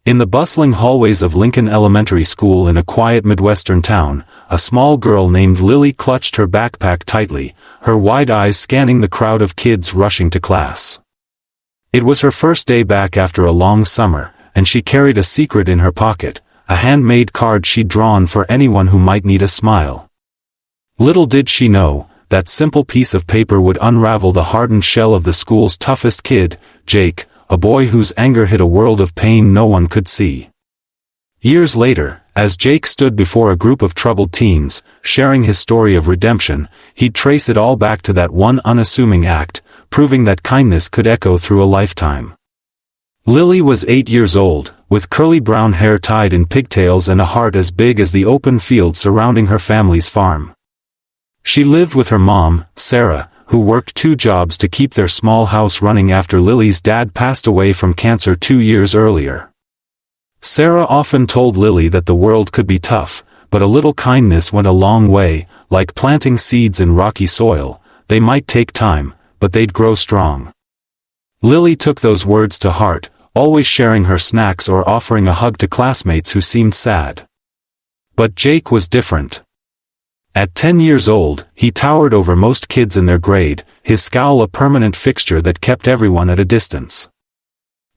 In the bustling hallways of Lincoln Elementary School in a quiet Midwestern town, a small girl named Lily clutched her backpack tightly, her wide eyes scanning the crowd of kids rushing to class. It was her first day back after a long summer, and she carried a secret in her pocket, a handmade card she'd drawn for anyone who might need a smile. Little did she know, that simple piece of paper would unravel the hardened shell of the school's toughest kid, Jake, a boy whose anger hid a world of pain no one could see. Years later, as Jake stood before a group of troubled teens, sharing his story of redemption, he'd trace it all back to that one unassuming act, proving that kindness could echo through a lifetime. Lily was 8 years old, with curly brown hair tied in pigtails and a heart as big as the open field surrounding her family's farm. She lived with her mom, Sarah, who worked 2 jobs to keep their small house running after Lily's dad passed away from cancer 2 years earlier. Sarah often told Lily that the world could be tough, but a little kindness went a long way. Like planting seeds in rocky soil, they might take time, but they'd grow strong. Lily took those words to heart, always sharing her snacks or offering a hug to classmates who seemed sad. But Jake was different. At 10 years old, he towered over most kids in their grade, his scowl a permanent fixture that kept everyone at a distance.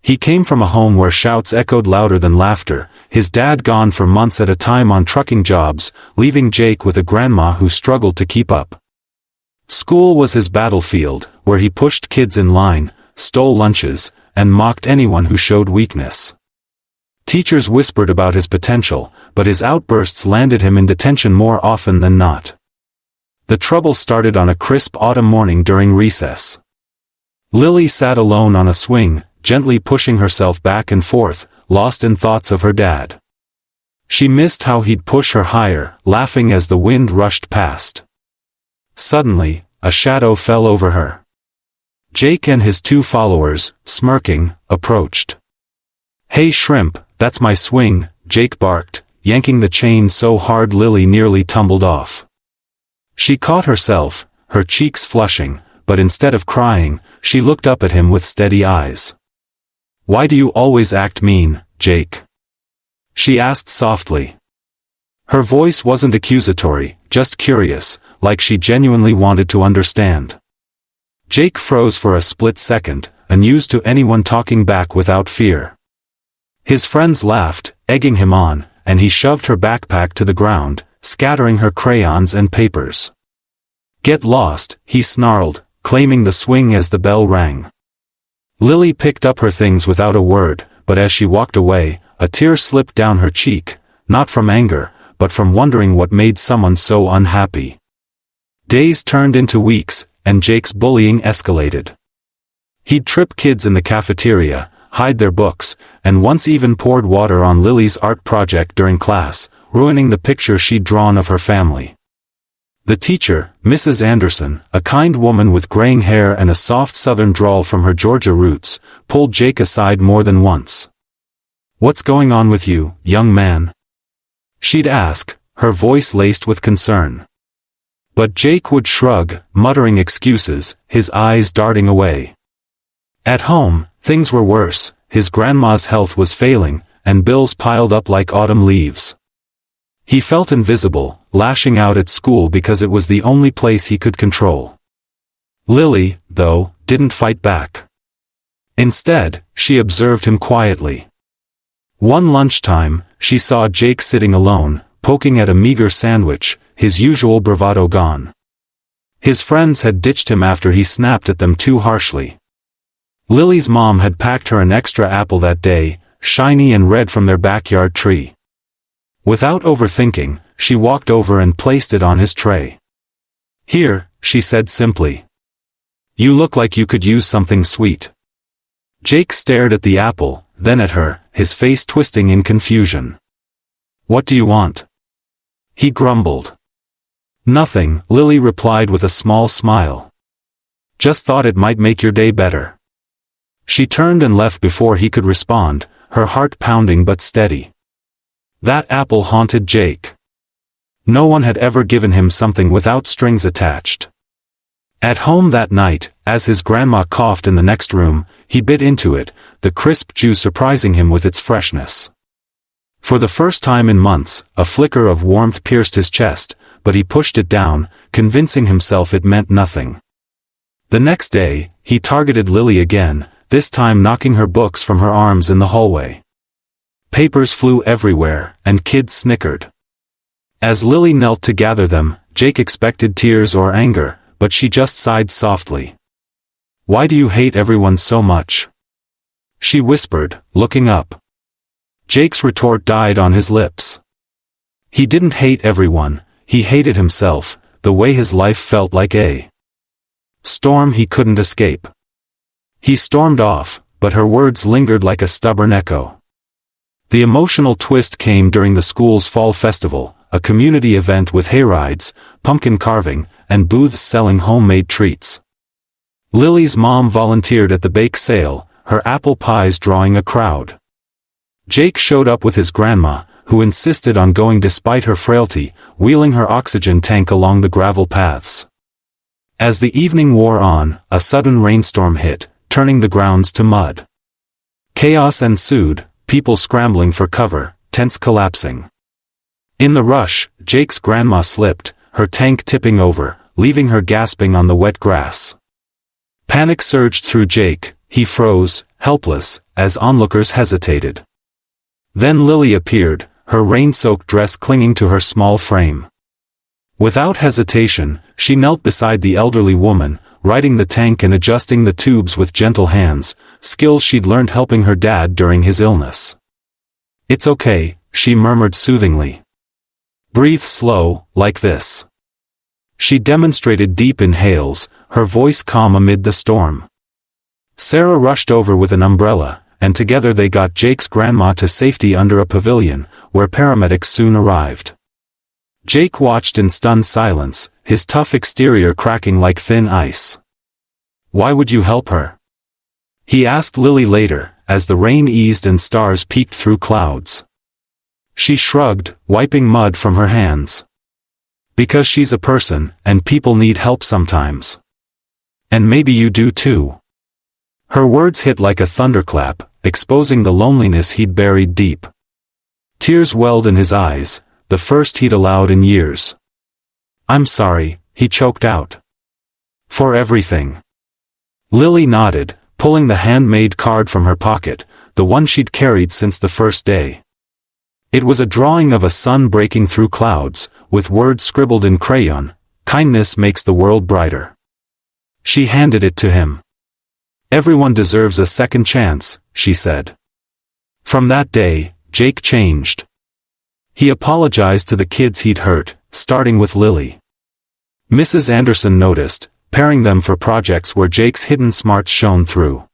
He came from a home where shouts echoed louder than laughter, his dad gone for months at a time on trucking jobs, leaving Jake with a grandma who struggled to keep up. School was his battlefield, where he pushed kids in line, stole lunches, and mocked anyone who showed weakness. Teachers whispered about his potential, but his outbursts landed him in detention more often than not. The trouble started on a crisp autumn morning during recess. Lily sat alone on a swing, gently pushing herself back and forth, lost in thoughts of her dad. She missed how he'd push her higher, laughing as the wind rushed past. Suddenly, a shadow fell over her. Jake and his 2 followers, smirking, approached. "Hey shrimp, that's my swing," Jake barked, yanking the chain so hard Lily nearly tumbled off. She caught herself, her cheeks flushing, but instead of crying, she looked up at him with steady eyes. "Why do you always act mean, Jake?" she asked softly. Her voice wasn't accusatory, just curious, like she genuinely wanted to understand. Jake froze for a split second, unused to anyone talking back without fear. His friends laughed, egging him on, and he shoved her backpack to the ground, scattering her crayons and papers. "Get lost," he snarled, claiming the swing as the bell rang. Lily picked up her things without a word, but as she walked away, a tear slipped down her cheek, not from anger, but from wondering what made someone so unhappy. Days turned into weeks, and Jake's bullying escalated. He'd trip kids in the cafeteria, hide their books, and once even poured water on Lily's art project during class, ruining the picture she'd drawn of her family. The teacher, Mrs. Anderson, a kind woman with graying hair and a soft southern drawl from her Georgia roots, pulled Jake aside more than once. "What's going on with you, young man?" she'd ask, her voice laced with concern. But Jake would shrug, muttering excuses, his eyes darting away. At home, things were worse. His grandma's health was failing, and bills piled up like autumn leaves. He felt invisible, lashing out at school because it was the only place he could control. Lily, though, didn't fight back. Instead, she observed him quietly. One lunchtime, she saw Jake sitting alone, poking at a meager sandwich, his usual bravado gone. His friends had ditched him after he snapped at them too harshly. Lily's mom had packed her an extra apple that day, shiny and red from their backyard tree. Without overthinking, she walked over and placed it on his tray. "Here," she said simply. "You look like you could use something sweet." Jake stared at the apple, then at her, his face twisting in confusion. "What do you want?" he grumbled. "Nothing," Lily replied with a small smile. "Just thought it might make your day better." She turned and left before he could respond, her heart pounding but steady. That apple haunted Jake. No one had ever given him something without strings attached. At home that night, as his grandma coughed in the next room, he bit into it, the crisp juice surprising him with its freshness. For the first time in months, a flicker of warmth pierced his chest, but he pushed it down, convincing himself it meant nothing. The next day, he targeted Lily again, this time knocking her books from her arms in the hallway. Papers flew everywhere, and kids snickered. As Lily knelt to gather them, Jake expected tears or anger, but she just sighed softly. "Why do you hate everyone so much?" she whispered, looking up. Jake's retort died on his lips. He didn't hate everyone, he hated himself, the way his life felt like a storm he couldn't escape. He stormed off, but her words lingered like a stubborn echo. The emotional twist came during the school's fall festival, a community event with hayrides, pumpkin carving, and booths selling homemade treats. Lily's mom volunteered at the bake sale, her apple pies drawing a crowd. Jake showed up with his grandma, who insisted on going despite her frailty, wheeling her oxygen tank along the gravel paths. As the evening wore on, a sudden rainstorm hit, turning the grounds to mud. Chaos ensued, people scrambling for cover, tents collapsing. In the rush, Jake's grandma slipped, her tank tipping over, leaving her gasping on the wet grass. Panic surged through Jake, he froze, helpless, as onlookers hesitated. Then Lily appeared, her rain-soaked dress clinging to her small frame. Without hesitation, she knelt beside the elderly woman, righting the tank and adjusting the tubes with gentle hands, skills she'd learned helping her dad during his illness. "It's okay," she murmured soothingly. "Breathe slow, like this." She demonstrated deep inhales, her voice calm amid the storm. Sarah rushed over with an umbrella, and together they got Jake's grandma to safety under a pavilion, where paramedics soon arrived. Jake watched in stunned silence, his tough exterior cracking like thin ice. "Why would you help her?" he asked Lily later, as the rain eased and stars peeked through clouds. She shrugged, wiping mud from her hands. "Because she's a person, and people need help sometimes. And maybe you do too." Her words hit like a thunderclap, exposing the loneliness he'd buried deep. Tears welled in his eyes, the first he'd allowed in years. "I'm sorry," he choked out. "For everything." Lily nodded, pulling the handmade card from her pocket, the one she'd carried since the first day. It was a drawing of a sun breaking through clouds, with words scribbled in crayon, "Kindness makes the world brighter." She handed it to him. "Everyone deserves a second chance," she said. From that day, Jake changed. He apologized to the kids he'd hurt, starting with Lily. Mrs. Anderson noticed, pairing them for projects where Jake's hidden smarts shone through.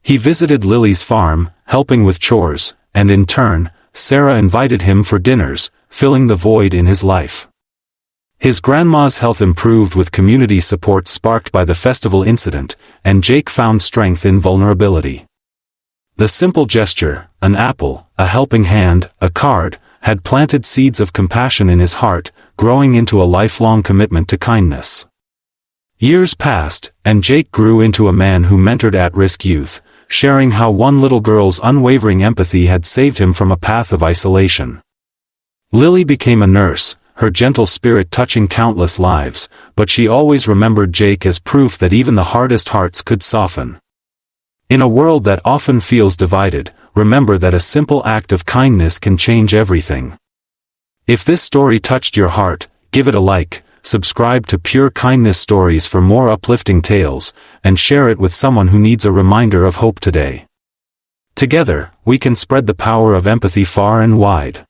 He visited Lily's farm, helping with chores, and in turn, Sarah invited him for dinners, filling the void in his life. His grandma's health improved with community support sparked by the festival incident, and Jake found strength in vulnerability. The simple gesture, an apple, a helping hand, a card, had planted seeds of compassion in his heart, growing into a lifelong commitment to kindness. Years passed, and Jake grew into a man who mentored at-risk youth, sharing how one little girl's unwavering empathy had saved him from a path of isolation. Lily became a nurse, her gentle spirit touching countless lives, but she always remembered Jake as proof that even the hardest hearts could soften. In a world that often feels divided, remember that a simple act of kindness can change everything. If this story touched your heart, give it a like, subscribe to Pure Kindness Stories for more uplifting tales, and share it with someone who needs a reminder of hope today. Together, we can spread the power of empathy far and wide.